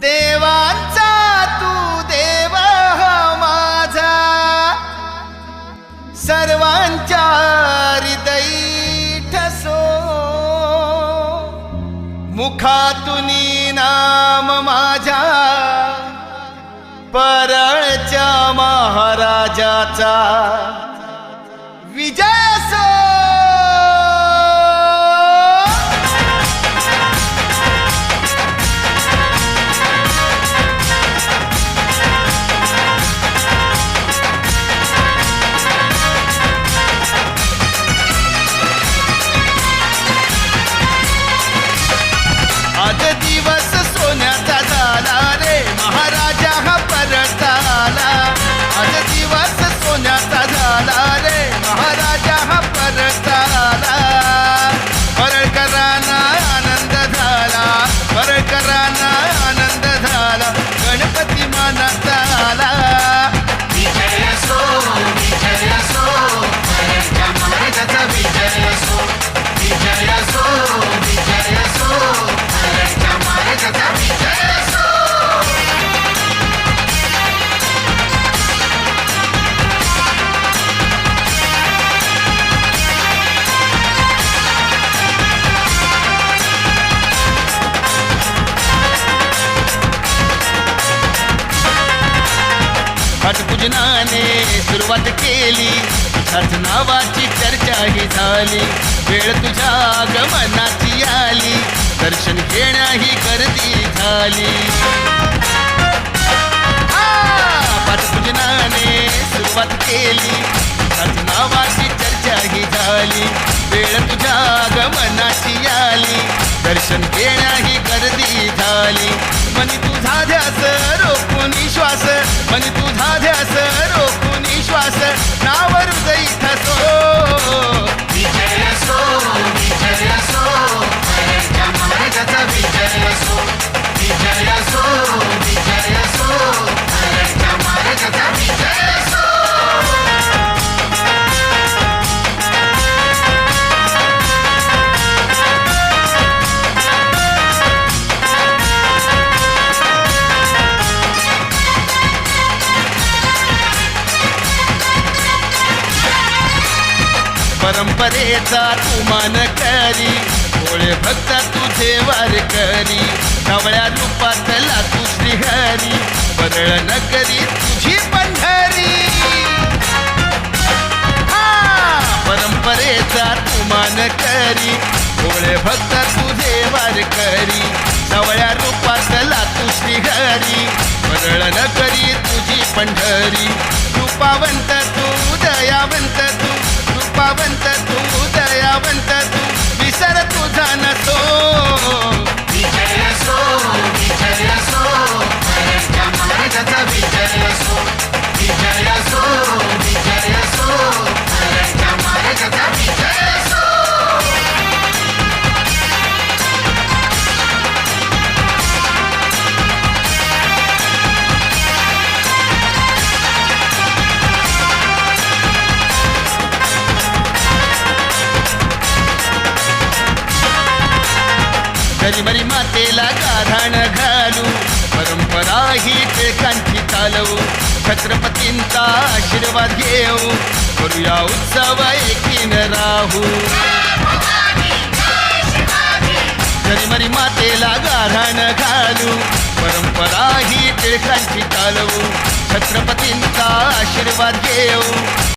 देवांचा तू देव माझा, सर्वांच्या हृदयी ठसो. मुखातूनी नाम माझ्या परळच्या महाराजाचा विजय असो. आज दिवस सोन्याचा झाला रे, महाराजा हा परत आला. आज दिवस सोन्याचा झाला रे, महाराजा हा परत आला. परळकरांना आनंद झाला, परळकरांना आनंद झाला, गणपती मानात आला. विजय असो, विजय असो, परळच्या महाराजाचा विजय असो. विजय असो, विजय असो, परळच्या महाराजाचा विजय असो. पाठपूजनाने सुरुवात केली, तुझ्याच नावाची चर्चा ही झाली. वेळ तुझ्या आगमनाची आली, दर्शन घेण्याही गर्दी झाली. पाठपूजनाने सुरुवात केली, तुझ्याच नावाची चर्चा ही झाली. वेळ तुझ्या आगमनाची आली, दर्शन घेण्याही गर्दी झाली. मनी तुझा ध्यास रोखून श्वास, मनी तुझा ध्यास रोखून श्वास, नाव हृदयी ठसो. विजय असो, विजय असो, परळच्या महाराजाचा विजय असो. विजय असो, विजय असो, परळच्या महाराजाचा विजय असो. परंपरेचा तू मान करी, भोळे भक्त तुझे वार करी. ढवळ्या रूपातला तू श्रीहरी, परळ नगरी तुझी पंढरी. परंपरेचा तू मान करी, भोळे भक्त तुझे वार करी. ढवळ्या रूपातला तू श्रीहरी, परळ नगरी तुझी पंढरी. रूपावंत तू, दयावंत तू, रूपावंत तू, दयावंत तू, विसर तुझा नसो. विजय असो, विजय असो, परळच्या महाराजाचा विजय असो. विजय असो, विजय असो, परळच्या महाराजाचा विजय असो. मरी मातेला गाढाण घालू, परंपरा ही टिळकांची चालवू. छत्रपतींचा आशीर्वाद घेऊ, करूया उत्सव एकीन राहू. मरी मातेला गाढाण घालू, परंपरा ही टिळकांची चालवू. छत्रपतींचा आशीर्वाद घेऊ,